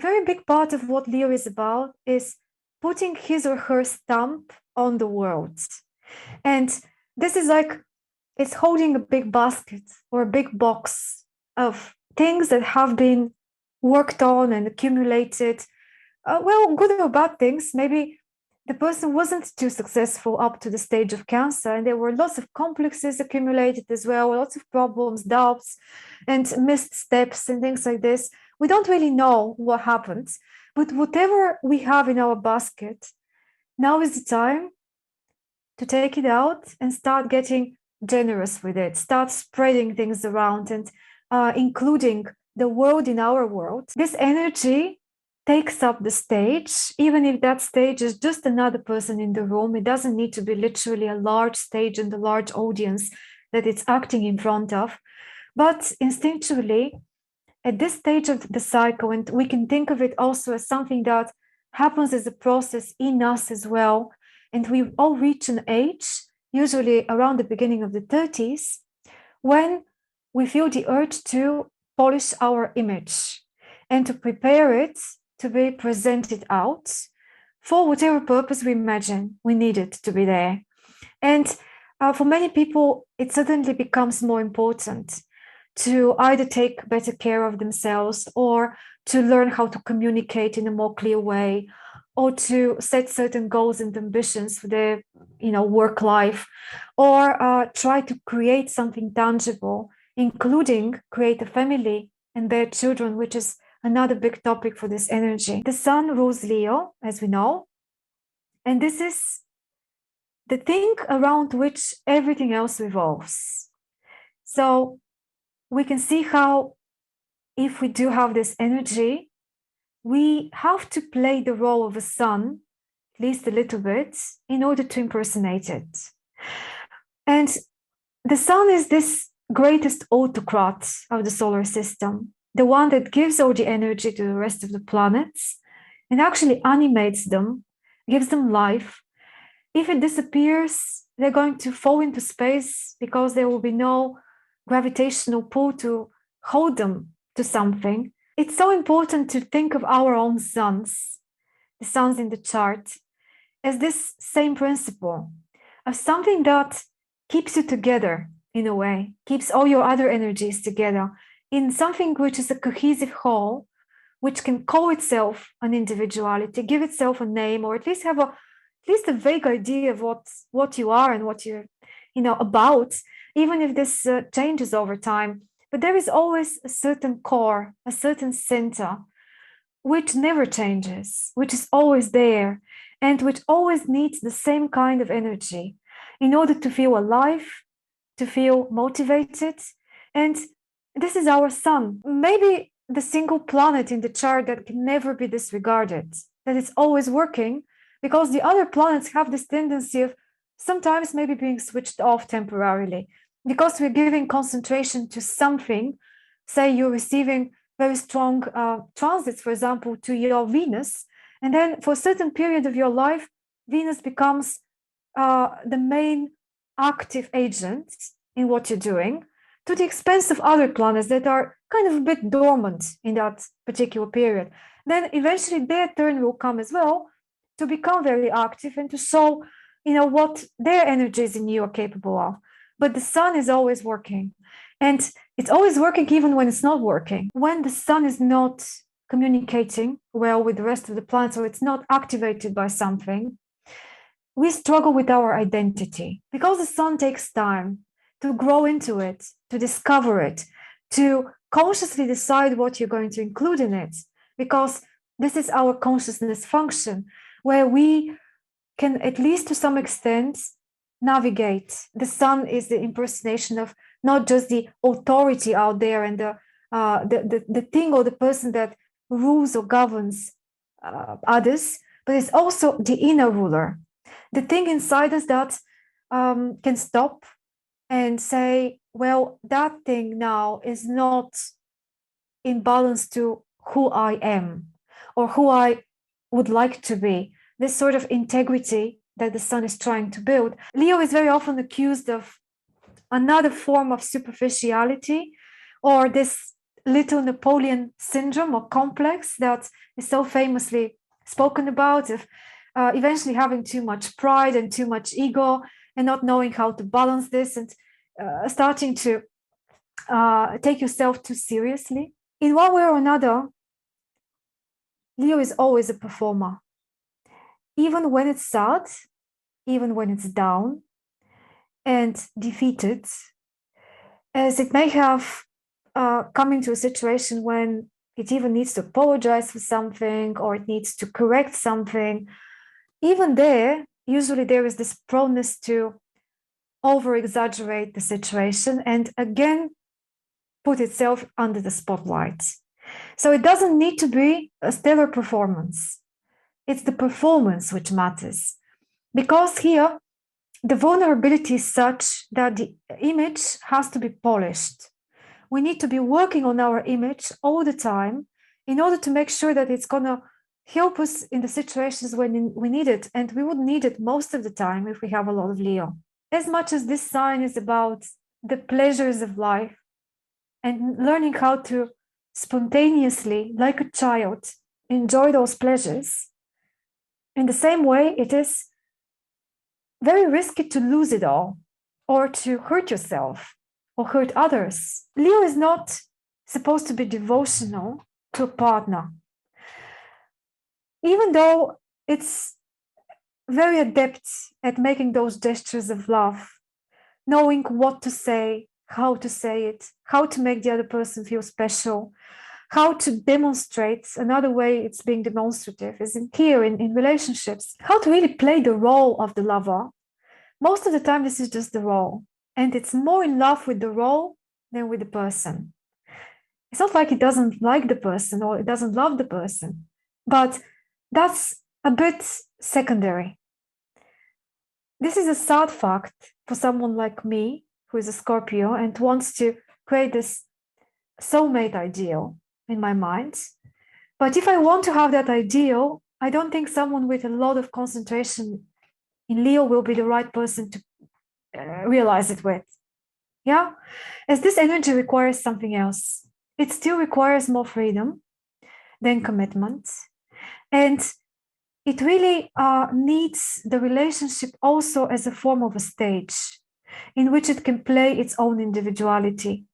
very big part of what Leo is about is putting his or her stamp on the world. And this is like it's holding a big basket or a big box of things that have been worked on and accumulated. Well, good or bad things. Maybe the person wasn't too successful up to the stage of Cancer, and there were lots of complexes accumulated as well, lots of problems, doubts, and missed steps and things like this. We don't really know what happened, but whatever we have in our basket, now is the time to take it out and start getting generous with it, start spreading things around and including the world in our world. This energy takes up the stage, even if that stage is just another person in the room. It doesn't need to be literally a large stage and a large audience that it's acting in front of. But instinctually, at this stage of the cycle, and we can think of it also as something that happens as a process in us as well, and we all reach an age, usually around the beginning of the 30s, when we feel the urge to polish our image and to prepare it to be presented out for whatever purpose we imagine we need it to be there. And for many people, it suddenly becomes more important to either take better care of themselves or to learn how to communicate in a more clear way, or to set certain goals and ambitions for their work life, or try to create something tangible, including create a family and bear children, which is another big topic for this energy. The sun rules Leo, as we know, and this is the thing around which everything else revolves. So we can see how if we do have this energy, we have to play the role of a sun, at least a little bit, in order to impersonate it. And the sun is this greatest autocrat of the solar system, the one that gives all the energy to the rest of the planets and actually animates them, gives them life. If it disappears, they're going to fall into space because there will be no gravitational pull to hold them to something. It's so important to think of our own suns, the suns in the chart, as this same principle of something that keeps you together in a way, keeps all your other energies together in something which is a cohesive whole, which can call itself an individuality, give itself a name, or at least have a vague idea of what you are and what you're about, even if this changes over time. But there is always a certain core, a certain center, which never changes, which is always there, and which always needs the same kind of energy in order to feel alive, to feel motivated. And this is our sun. Maybe the single planet in the chart that can never be disregarded, that it's always working, because the other planets have this tendency of sometimes maybe being switched off temporarily, because we're giving concentration to something. Say you're receiving very strong transits, for example, to your Venus, and then for a certain period of your life, Venus becomes the main active agent in what you're doing, to the expense of other planets that are kind of a bit dormant in that particular period. Then eventually their turn will come as well to become very active and to show what their energies in you are capable of. But the sun is always working, and it's always working even when it's not working. When the sun is not communicating well with the rest of the planets, or it's not activated by something, we struggle with our identity, because the sun takes time to grow into it, to discover it, to consciously decide what you're going to include in it, because this is our consciousness function, where we can, at least to some extent, navigate. The sun is the impersonation of not just the authority out there and the thing or the person that rules or governs others, but it's also the inner ruler, the thing inside us that can stop and say, well, that thing now is not in balance to who I am or who I would like to be. This sort of integrity that the sun is trying to build. Leo is very often accused of another form of superficiality, or this little Napoleon syndrome or complex that is so famously spoken about, of eventually having too much pride and too much ego and not knowing how to balance this, and starting to take yourself too seriously. In one way or another, Leo is always a performer. Even when it's sad, even when it's down and defeated, as it may have come into a situation when it even needs to apologize for something or it needs to correct something, even there, usually there is this proneness to over-exaggerate the situation and again put itself under the spotlight. So it doesn't need to be a stellar performance. It's the performance which matters. Because here, the vulnerability is such that the image has to be polished. We need to be working on our image all the time in order to make sure that it's going to help us in the situations when we need it. And we would need it most of the time if we have a lot of Leo. As much as this sign is about the pleasures of life and learning how to spontaneously, like a child, enjoy those pleasures, in the same way, it is very risky to lose it all or to hurt yourself or hurt others. Leo is not supposed to be devotional to a partner. Even though it's very adept at making those gestures of love, knowing what to say, how to make the other person feel special, how to demonstrate. Another way it's being demonstrative is in relationships, how to really play the role of the lover. Most of the time, this is just the role. And it's more in love with the role than with the person. It's not like it doesn't like the person or it doesn't love the person, but that's a bit secondary. This is a sad fact for someone like me, who is a Scorpio and wants to create this soulmate ideal in my mind. But if I want to have that ideal, I don't think someone with a lot of concentration in Leo will be the right person to realize it with. Yeah, as this energy requires something else. It still requires more freedom than commitment. And it really needs the relationship also as a form of a stage in which it can play its own individuality.